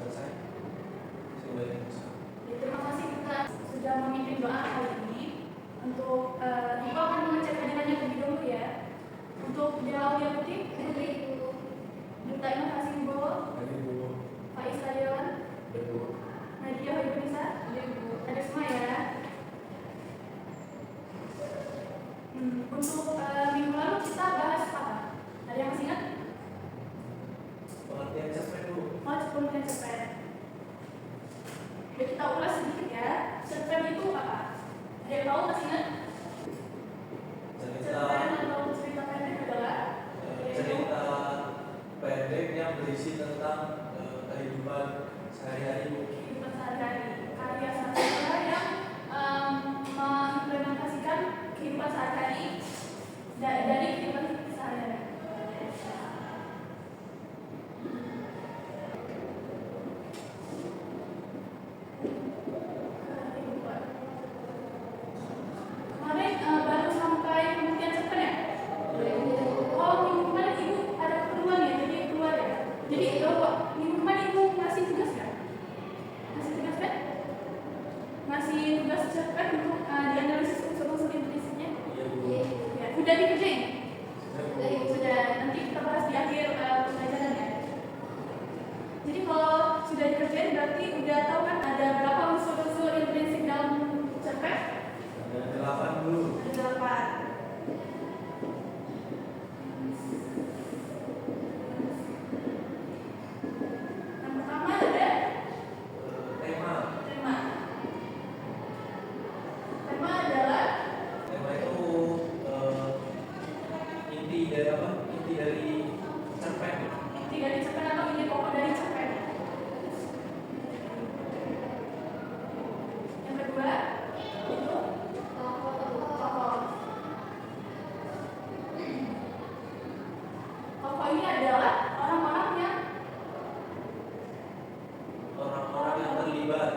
selesai. Terima kasih kita sudah memimpin doa kali ini. Untuk Ibu akan mengecek hadirannya terlebih dahulu ya. Untuk jawab yang penting, Duta Inovasi Wibowo, Pak Isadiawan, Nadia Hoibunisa, ada semua ya. Untuk minggu lalu kita bahas apa? Ada yang masih ingat? Pengertian cerpen dulu. Pengertian cerpen. Jadi kita ulas sedikit ya. Cerpen itu apa? Ada yang tahu masih ingat? Cerpen atau cerita pendek adalah cerita pendek yang berisi tentang kehidupan sehari-hari. Kehidupan sehari-hari. Karya sastra yang mengimplementasikan kehidupan sehari-hari dari kehidupan sehari-hari. Kemarin baru sampai pengertian cerpen ya? Oh, minggu kemarin Ibu ada keperluan ya, jadi keluar ya. Jadi minggu kemarin Ibu masih tugas ya? Masih tugas kan? Masih tugas cerpen untuk dianalisis unsur-unsur implisitnya? Iya, Bu. Ya, sudah dikerjain? Sudah. Nanti kita bahas di akhir pembelajaran ya. Jadi kalau sudah dikerjain berarti udah tahu kan ada berapa unsur-unsur implisit dalam cerpen? Ada 8 dulu. Ada 8. Yang pertama ada Tema. tema. Tema adalah Tema itu inti dari apa? Inti dari cerpen. inti dari cerpen atau inti pokok dari cerpen. Yang kedua itu tokoh. Tokoh ini adalah orang-orang yang terlibat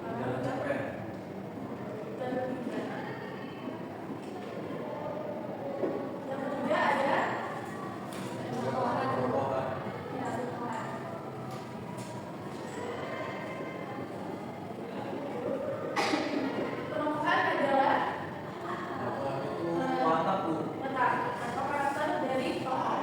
dalam cerpen. terlibat. Yang ketiga ada Tokohan. ya, tokohan. Penokohan adalah Tokohan itu watak, Bu. letak atau karakter dari tokoh.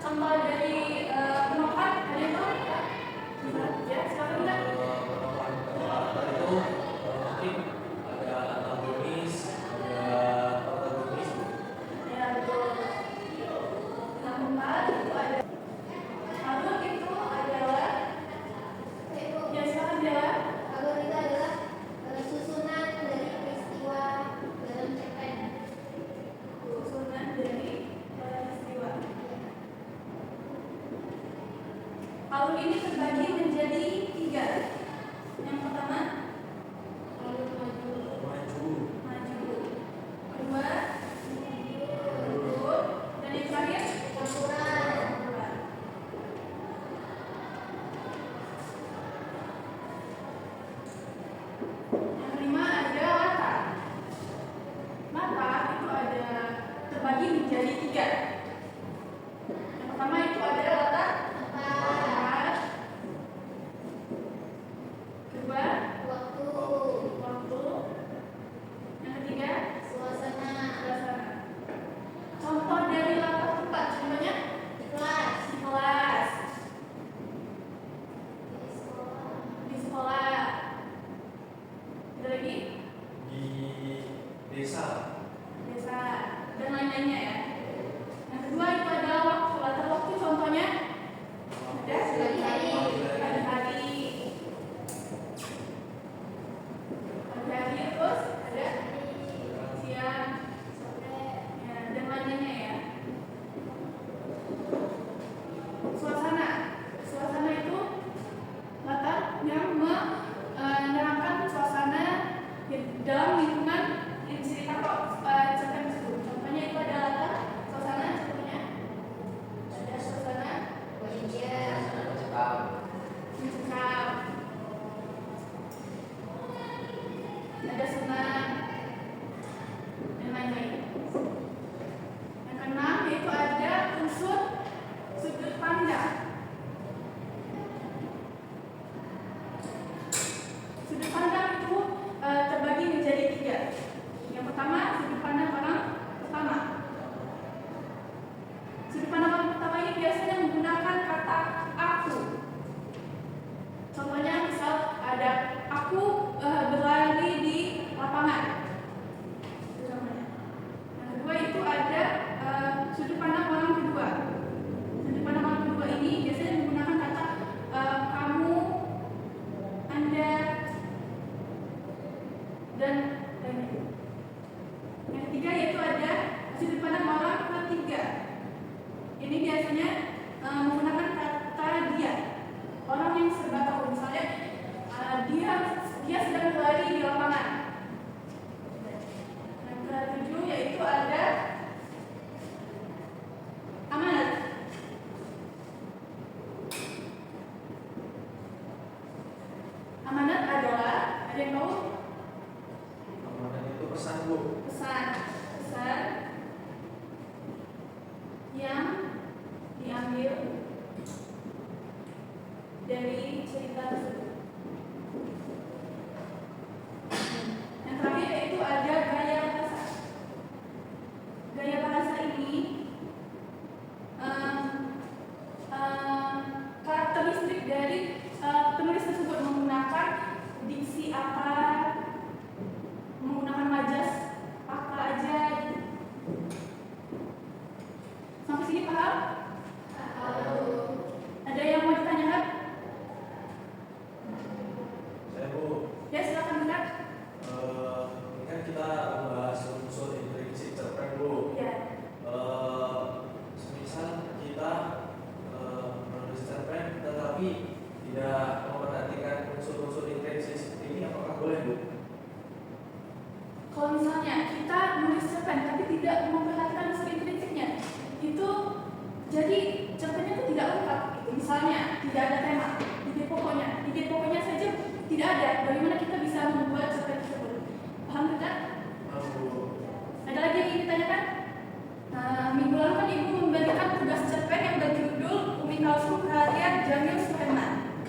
Contoh dari penokohan ada yang tahu? Ya, silakan Mbak. Karakter itu mungkin ada antagonis, ada protagonis. Ya, betul. Yang keempat itu ada alur itu adalah ya silakan dia. Alur itu adalah susunan dari peristiwa dalam cerpen. Susunan dari peristiwa. Alur ini terbagi menjadi 3. Yang pertama Alur maju, Maju. maju, kedua mundur, dan yang terakhir campuran. keluar. Yang kelima ada latar. Latar itu ada terbagi menjadi 3. Yang pertama itu ada latar tempat. Kedua Waktu, waktu. Yang ketiga suasana, suasana. Contoh dari latar tempat contohnya kelas, di kelas, di sekolah, di sekolah. Ada lagi Di desa. desa dan lain-lainnya ya. Yang kedua itu adalah waktu. Latar waktu contohnya ada Pagi-hari. pagi-hari, pagi-hari terus ada siang sore, ya, dan lain-lainnya ya. Suasana. Suasana itu latar yang menerangkan suasana dalam lingkungan yang diceritakan cerpen tersebut. Contohnya itu ada latar ditanyakan? Minggu lalu kan Ibu memberikan tugas cerpen yang berjudul Umi Kalsum karya Jamil Suherman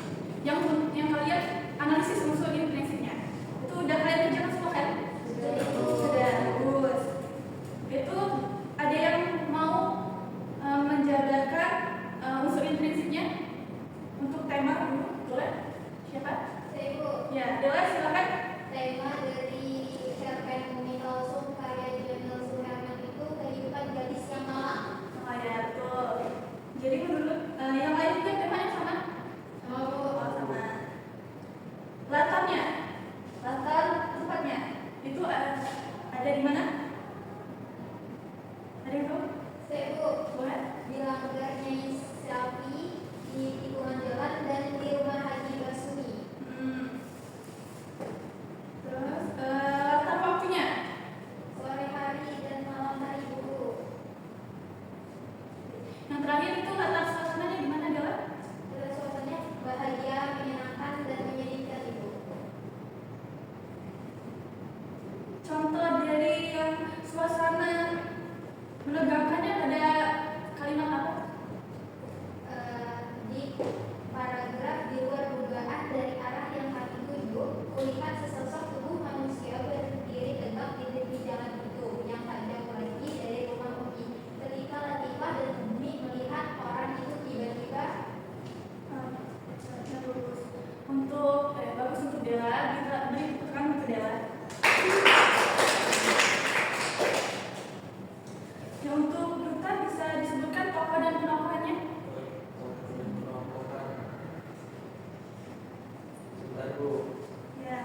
yang kalian analisis unsur intrinsipnya. Itu udah kalian kerjakan semua kan? Sudah. Bagus. Itu ada yang mau menjabarkan unsur intrinsipnya untuk tema dulu? Boleh? Siapa? Saya Bu. Ya, Dela silakan. Tema dari cerpen Umi Kalsum karya Jamil Suherman itu kehidupan gadis yang malang. Oh ya, betul. Jadi menurut yang lain juga temanya sama? Oh, sama. Latar tempatnya itu ada di mana? Ada yang tahu? Saya Bu. Boleh? Di Langgar Nyai Sapi, di tikungan jalan, dan di rumah Haji Basumi. Terus latar waktunya? Sore hari dan malam hari Bu. Yang terakhir itu latar suasananya di mana, Dela? Terus suasananya bahagia, menyenangkan, dan menyedihkan Ibu. Contoh dari yang suasana menegangkannya ada kalimat apa? Di paragraf di luar dugaan dari arah yang kami tuju, kulihat sesosok tubuh manusia berdiri tegak di jalan itu yang tak jauh lagi dari rumah Umi. Ketika Latifah dan Umi melihat orang itu tiba-tiba Bagus untuk Dela, kita beri tepuk tangan untuk Dela. Ya, untuk duta bisa disebutkan tokoh dan penokohannya? Sebentar Bu. Ya.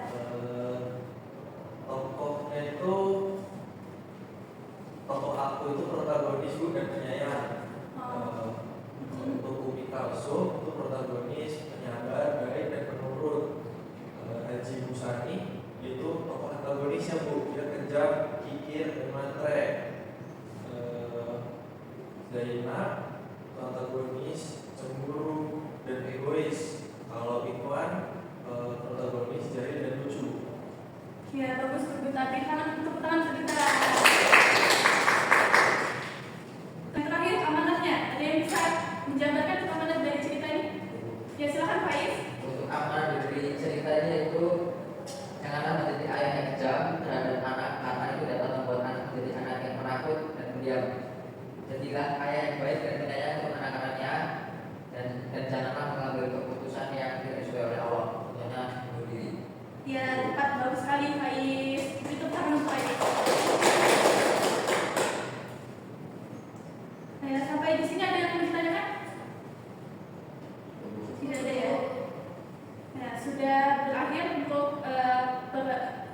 Tokohnya itu tokoh aku itu protagonis Bu dan penyayang. Untuk Umi Kalsum itu protagonis, penyabar, baik dan penurut. Haji Musani itu tokoh antagonisnya Bu, dia kejam, kikir, dan matre. Zainab protagonis, cemburu dan egois. Kalau Ikhwan protagonis, jari dan lucu. Ya, bagus untuk duta. Beri tepuk tangan untuk duta. Yang terakhir, amanatnya. Ada yang bisa menjabarkan amanat dari cerita ini? Ya, silakan Faiz. Untuk amanah dari ceritanya itu yang anak menjadi ayah yang kejam terhadap anak karena itu dapat membuat anak menjadi anak yang penakut dan pendiam. Jadilah ayah yang baik dan penyayang untuk anak-anaknya dan janganlah mengambil keputusan yang tidak disukai oleh Allah. Contohnya bunuh diri. Ya, tepat, bagus sekali Faiz. Itu tepuk tangan untuk Faiz. Ya, sampai di sini ada yang mau ditanyakan? Tidak ada ya? Ya, sudah berakhir untuk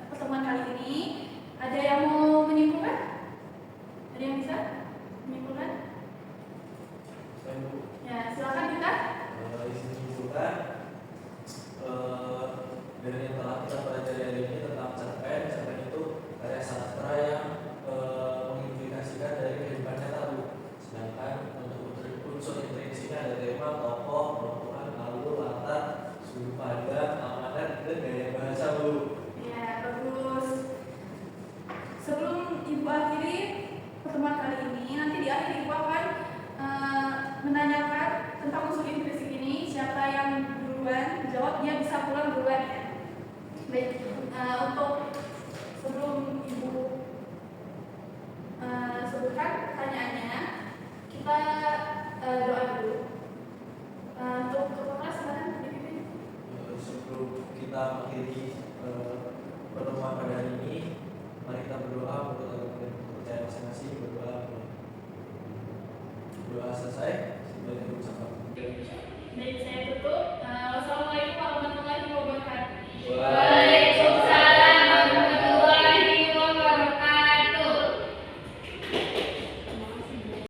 pertemuan kali ini. Ada yang mau menyimpulkan? Ada yang bisa menyimpulkan? Saya Bu, Ya, silakan kita. izin menyimpulkan dari yang telah kita pelajari hari ini tentang cerpen itu karya sastra yang mengimplikasikan dari kehidupan nyata Bu. Sedangkan untuk unsur intrinsiknya ada tema, tokoh, perempuan, lalu latar, sudut pandang, amanat, dan gaya bahasa Bu. Ya, bagus. Sebelum Ibu akhiri pertemuan kali ini, nanti di akhir Ibu akan menanyakan tentang unsur implisit ini. Siapa yang duluan jawab, dia bisa pulang duluan ya. Baik, untuk sebelum Ibu sebutkan pertanyaannya, kita doa dulu. Untuk ketua kelas silakan dipimpin. Sebelum kita mengakhiri pertemuan pada hari ini, mari kita berdoa untuk kepercayaan masing-masing. Berdoa selesai, sebenarnya ucapan